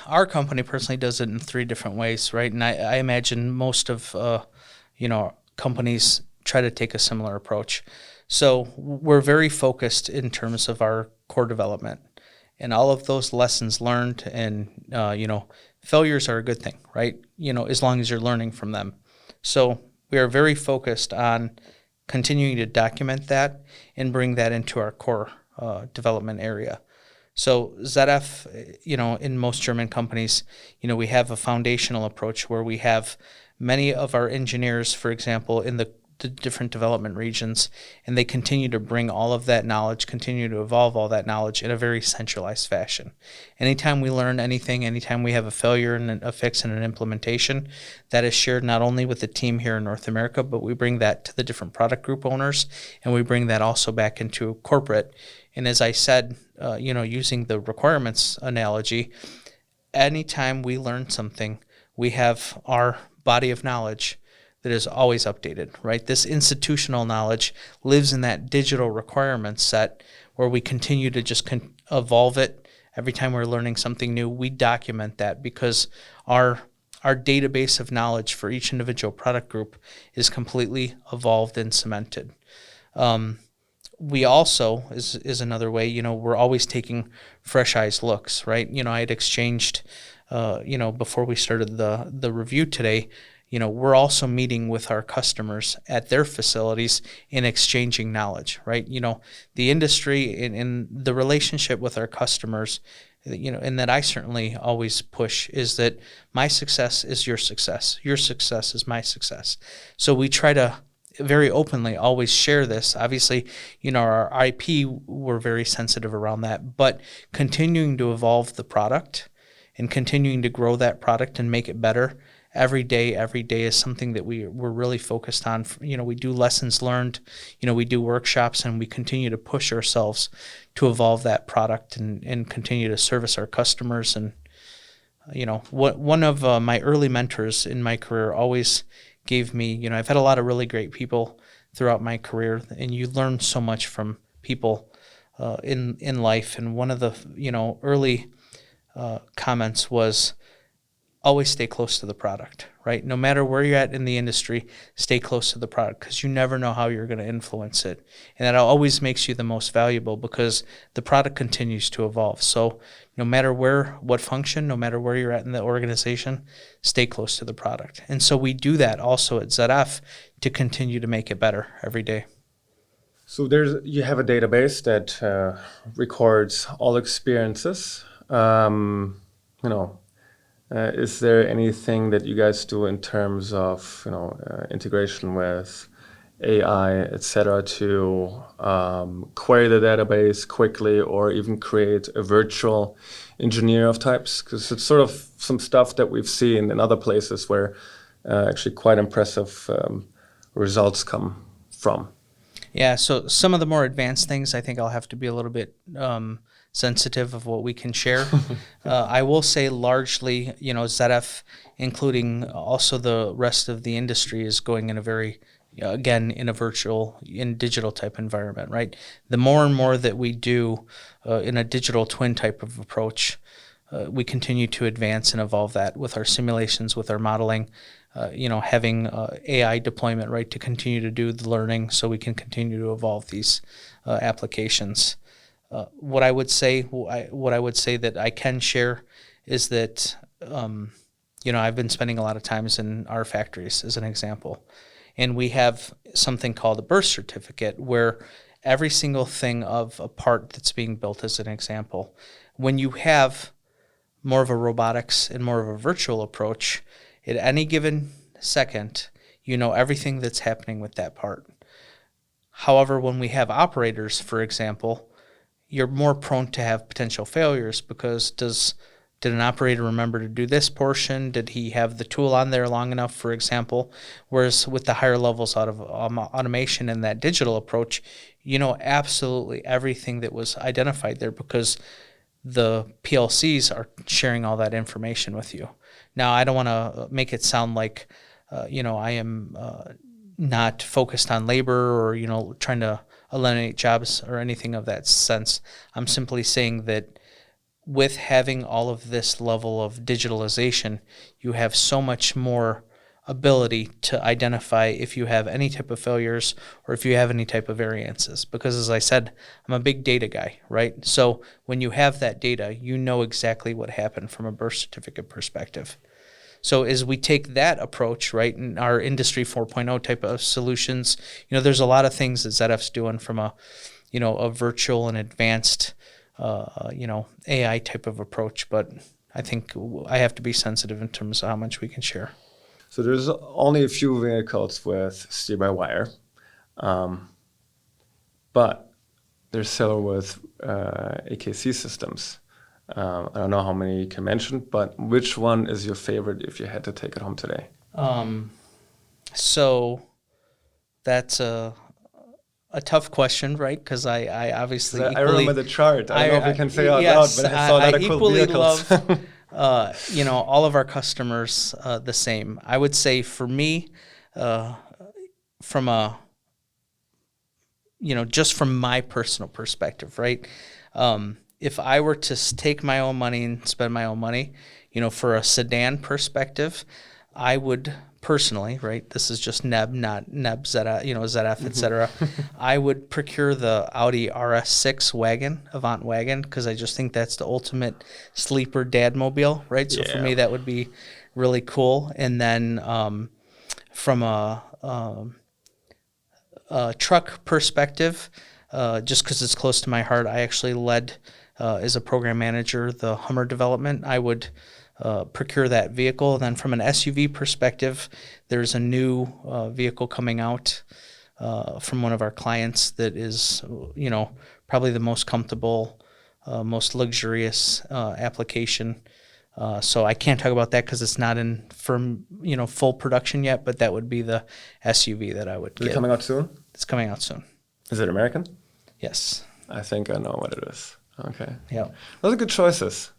our company personally does it in 3 different ways, right? And I imagine most of companies try to take a similar approach. So we're very focused in terms of our core development, and all of those lessons learned, and failures are a good thing, right? As long as you're learning from them. So we are very focused on continuing to document that and bring that into our core development area. So ZF, in most German companies, we have a foundational approach where we have many of our engineers, for example, in the different development regions, and they continue to bring all of that knowledge, continue to evolve all that knowledge in a very centralized fashion. Anytime we learn anything, anytime we have a failure and a fix and an implementation, that is shared not only with the team here in North America, but we bring that to the different product group owners, and we bring that also back into corporate. And as I said, using the requirements analogy, anytime we learn something, we have our body of knowledge that is always updated, right? This institutional knowledge lives in that digital requirement set where we continue to just evolve it. Every time we're learning something new, we document that because our database of knowledge for each individual product group is completely evolved and cemented. We also, is another way, we're always taking fresh eyes looks, right? I had exchanged, before we started the review today, we're also meeting with our customers at their facilities and exchanging knowledge, right? The industry and the relationship with our customers, and that I certainly always push is that my success is your success. Your success is my success. So we try to very openly always share this. Obviously, our IP, we're very sensitive around that, but continuing to evolve the product and continuing to grow that product and make it better every day is something that we're really focused on. We do lessons learned, we do workshops, and we continue to push ourselves to evolve that product and continue to service our customers. And, one of my early mentors in my career always gave me, I've had a lot of really great people throughout my career, and you learn so much from people in life. And one of the, early comments was, always stay close to the product, right? No matter where you're at in the industry, stay close to the product because you never know how you're going to influence it. And that always makes you the most valuable because the product continues to evolve. So no matter what function, no matter where you're at in the organization, stay close to the product. And so we do that also at ZF to continue to make it better every day. So you have a database that records all experiences. Is there anything that you guys do in terms of integration with AI, et cetera, to query the database quickly or even create a virtual engineer of types? Because it's sort of some stuff that we've seen in other places where actually quite impressive results come from. Yeah, so some of the more advanced things, I think I'll have to be a little bit sensitive of what we can share. I will say largely, ZF, including also the rest of the industry, is going in a very again, in digital type environment, right? The more and more that we do in a digital twin type of approach, we continue to advance and evolve that with our simulations, with our modeling, having AI deployment, right, to continue to do the learning so we can continue to evolve these applications. What I would say that I can share is that, I've been spending a lot of times in our factories as an example, and we have something called a birth certificate where every single thing of a part that's being built, as an example, when you have more of a robotics and more of a virtual approach, at any given second, you know everything that's happening with that part. However, when we have operators, for example, you're more prone to have potential failures because did an operator remember to do this portion? Did he have the tool on there long enough, for example? Whereas with the higher levels out of automation and that digital approach, you know absolutely everything that was identified there because the PLCs are sharing all that information with you. Now, I don't want to make it sound like, I am not focused on labor or, trying to eliminate jobs or anything of that sense. I'm simply saying that with having all of this level of digitalization, you have so much more ability to identify if you have any type of failures or if you have any type of variances. Because as I said, I'm a big data guy, right? So when you have that data, you know exactly what happened from a birth certificate perspective. So as we take that approach, right, in our Industry 4.0 type of solutions, there's a lot of things that ZF's doing from a virtual and advanced AI type of approach, but I think I have to be sensitive in terms of how much we can share. So there's only a few vehicles with steer-by-wire, but there's several with AKC systems. I don't know how many you can mention, but which one is your favorite if you had to take it home today? So that's a tough question, right? Because I obviously I remember the chart. I don't know if we can say out loud, but I saw a lot of cool vehicles. Love, all of our customers the same. I would say for me, from a, just from my personal perspective, right? If I were to take my own money and spend my own money, for a sedan perspective, I would personally, right? This is just Neb, not Neb, ZF, etc. I would procure the Audi RS6 wagon, Avant wagon, because I just think that's the ultimate sleeper dad mobile, right? So for me, that would be really cool. And then from a truck perspective, just because it's close to my heart, I actually led as a program manager the Hummer development. I would procure that vehicle. Then from an SUV perspective, there's a new vehicle coming out from one of our clients that is, probably the most comfortable, most luxurious application. So I can't talk about that because it's not in full production yet, but that would be the SUV that I would get. Is it coming out soon? It's coming out soon. Is it American? Yes. I think I know what it is. Okay. Yeah. Those are good choices.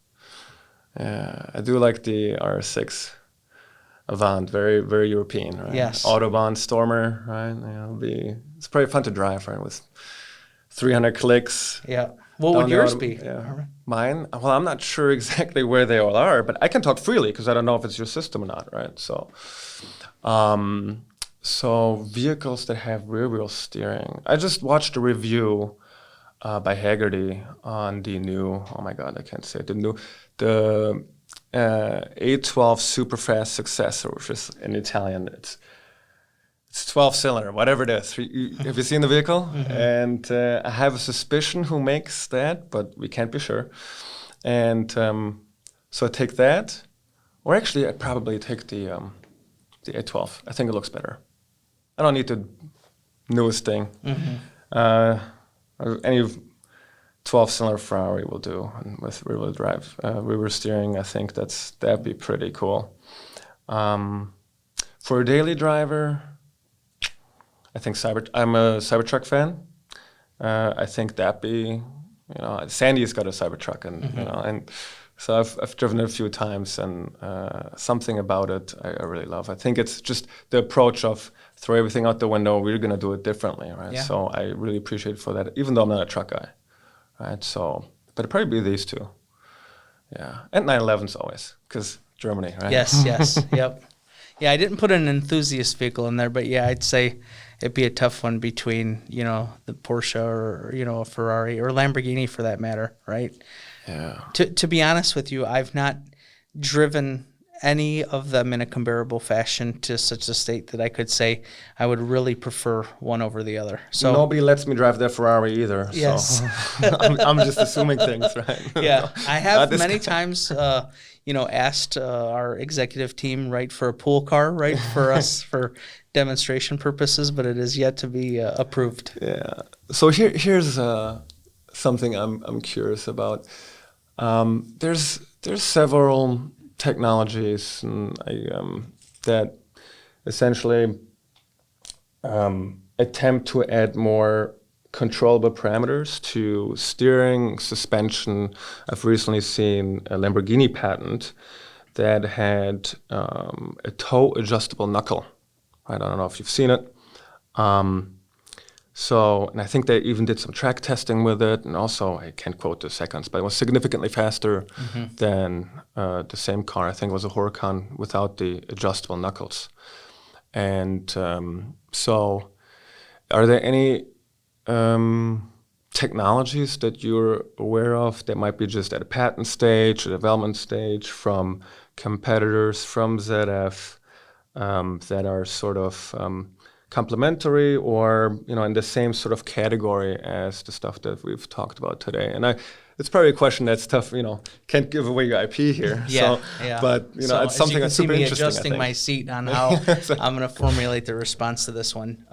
Yeah, I do like the R6 Avant, very, very European, right? Yes. Autobahn Stormer, right? It's pretty fun to drive, right? With 300 clicks. Yeah. What would yours be? Yeah. Mine? Well, I'm not sure exactly where they all are, but I can talk freely because I don't know if it's your system or not, right? So, vehicles that have rear wheel steering. I just watched a review by Haggerty on the new, oh my God, I can't say it, the A12 Superfast Successor, which is in Italian. It's 12-cylinder, whatever it is. Have you seen the vehicle? Mm-hmm. And I have a suspicion who makes that, but we can't be sure. And so I take that, or actually I'd probably take the A12. I think it looks better. I don't need the newest thing. Mm-hmm. Any 12-cylinder Ferrari will do, and with rear-wheel drive, rear steering. I think that'd be pretty cool. For a daily driver, I think I'm a Cybertruck fan. I think that'd be, Sandy's got a Cybertruck, and and So I've driven it a few times, and something about it I really love. I think it's just the approach of throw everything out the window. We're going to do it differently, right? Yeah. So I really appreciate for that, even though I'm not a truck guy, right? So, but it'd probably be these two. Yeah, and 911s always, because Germany, right? Yes, yep. Yeah, I didn't put an enthusiast vehicle in there, but yeah, I'd say it'd be a tough one between, the Porsche or, a Ferrari or Lamborghini for that matter, right? Yeah. To be honest with you, I've not driven any of them in a comparable fashion to such a state that I could say I would really prefer one over the other. So nobody lets me drive their Ferrari either. Yes. So I'm just assuming things, right? Yeah, I have many times, asked our executive team, right, for a pool car, right, for us for demonstration purposes, but it is yet to be approved. Yeah. So here's something I'm curious about. There's several technologies that essentially attempt to add more controllable parameters to steering, suspension. I've recently seen a Lamborghini patent that had a toe adjustable knuckle. I don't know if you've seen it. And I think they even did some track testing with it, and also, I can't quote the seconds, but it was significantly faster than the same car. I think it was a Huracan without the adjustable knuckles. And so are there any technologies that you're aware of that might be just at a patent stage, a development stage, from competitors, from ZF, that are sort of complementary or in the same sort of category as the stuff that we've talked about today? And it's probably a question that's tough. Can't give away your IP here. Yeah. But so it's something that's super interesting. Adjusting my seat on how I'm going to formulate the response to this one.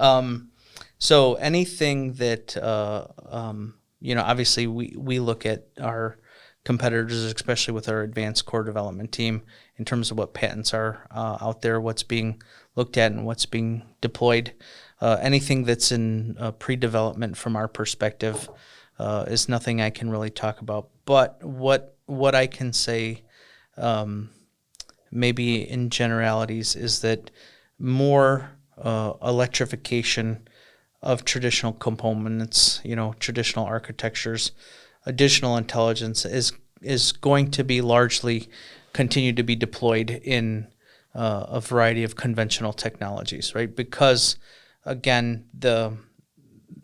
So anything that obviously we look at our competitors, especially with our advanced core development team, in terms of what patents are out there, what's being looked at, and what's being deployed. Anything that's in pre-development from our perspective is nothing I can really talk about. But what I can say, maybe in generalities, is that more electrification of traditional components, traditional architectures, additional intelligence is going to be largely continue to be deployed in a variety of conventional technologies, right? Because, again, the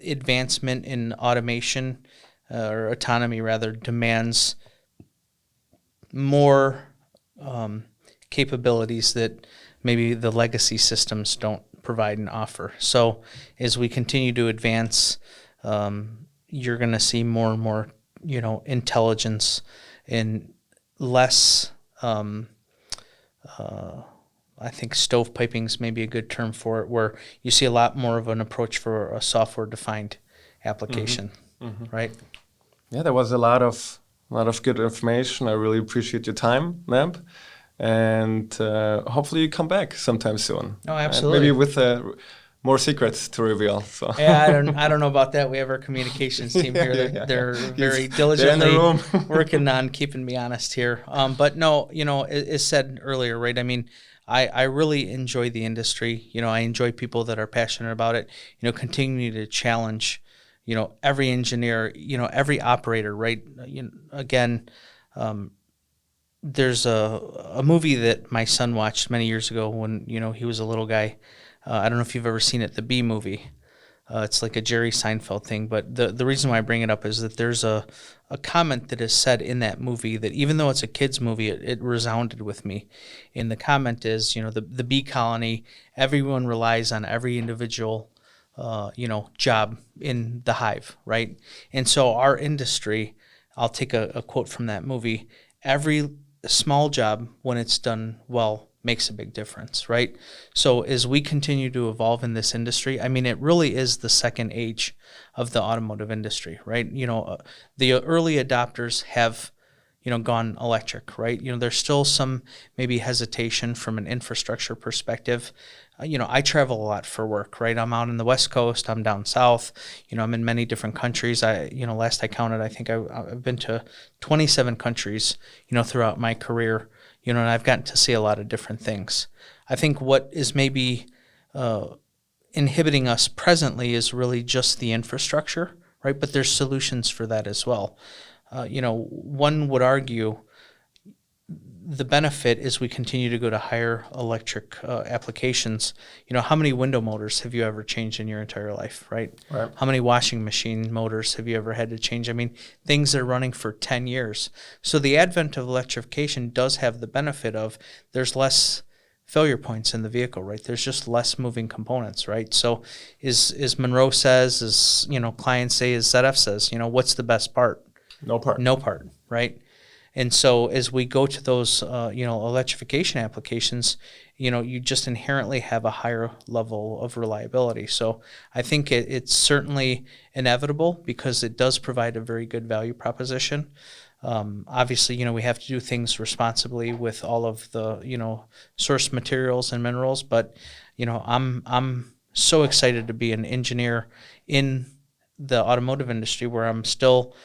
advancement in automation or autonomy, rather, demands more capabilities that maybe the legacy systems don't provide and offer. So as we continue to advance, you're going to see more and more, intelligence and less, I think stovepiping is maybe a good term for it, where you see a lot more of an approach for a software-defined application, right? Yeah, there was a lot of good information. I really appreciate your time, Neb, and hopefully you come back sometime soon. Oh, absolutely. Maybe with more secrets to reveal. So yeah, I don't know about that. We have our communications team here. They're very diligently working on keeping me honest here. But no, as said earlier, right? I mean, I really enjoy the industry. I enjoy people that are passionate about it. Continue to challenge, every engineer, every operator, right? Again, there's a movie that my son watched many years ago when he was a little guy. I don't know if you've ever seen it, the Bee Movie. It's like a Jerry Seinfeld thing, but the reason why I bring it up is that there's a comment that is said in that movie that even though it's a kid's movie, it resounded with me. And the comment is, the bee colony, everyone relies on every individual, job in the hive, right? And so our industry, I'll take a quote from that movie, every small job, when it's done well, makes a big difference, right? So as we continue to evolve in this industry, I mean, it really is the second age of the automotive industry, right? The early adopters have, gone electric, right? There's still some maybe hesitation from an infrastructure perspective. I travel a lot for work, right? I'm out in the West Coast, I'm down south, I'm in many different countries. Last I counted, I think I've been to 27 countries, throughout my career, and I've gotten to see a lot of different things. I think what is maybe inhibiting us presently is really just the infrastructure, right? But there's solutions for that as well. One would argue the benefit is we continue to go to higher electric applications. How many window motors have you ever changed in your entire life, right? Right. How many washing machine motors have you ever had to change? I mean, things that are running for 10 years. So the advent of electrification does have the benefit of there's less failure points in the vehicle, right? There's just less moving components, right? So as Munro says, as clients say, as ZF says, what's the best part? No part. No part, right? And so as we go to those, electrification applications, you just inherently have a higher level of reliability. So I think it's certainly inevitable because it does provide a very good value proposition. Obviously, we have to do things responsibly with all of the, source materials and minerals. But, I'm so excited to be an engineer in the automotive industry where I'm still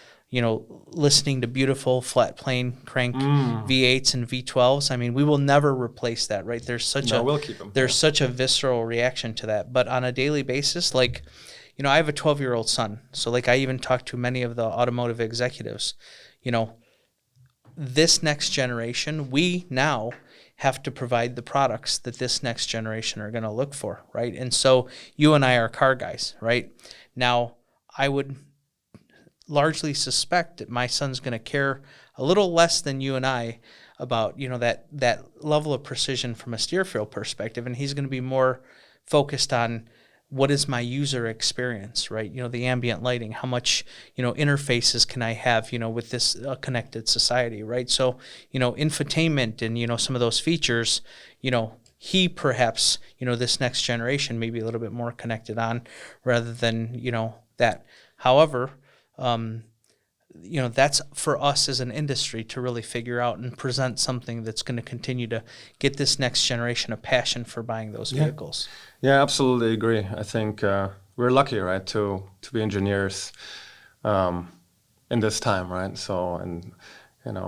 listening to beautiful flat plane crank V8s and V12s. I mean, we will never replace that, right? We'll keep them. There's such a visceral reaction to that. But on a daily basis, I have a 12-year-old son. So I even talk to many of the automotive executives. This next generation, we now have to provide the products that this next generation are going to look for, right? And so you and I are car guys, right? Now, I would largely suspect that my son's going to care a little less than you and I about, that level of precision from a steer feel perspective, and he's going to be more focused on what is my user experience, right? The ambient lighting, how much, interfaces can I have, with this connected society, right? So, infotainment and, some of those features, he perhaps, this next generation may be a little bit more connected on rather than, that. However, that's for us as an industry to really figure out and present something that's going to continue to get this next generation a passion for buying those vehicles. Yeah, absolutely agree. I think we're lucky, right, to be engineers in this time, right? So, and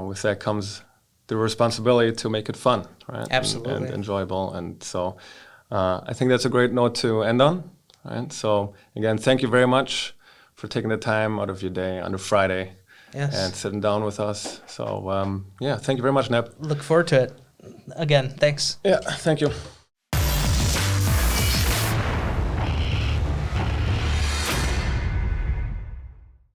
with that comes the responsibility to make it fun, right? Absolutely. And enjoyable. And so I think that's a great note to end on, right? So again, thank you very much for taking the time out of your day on a Friday and sitting down with us. So, thank you very much, Neb. Look forward to it. Again, thanks. Yeah, thank you.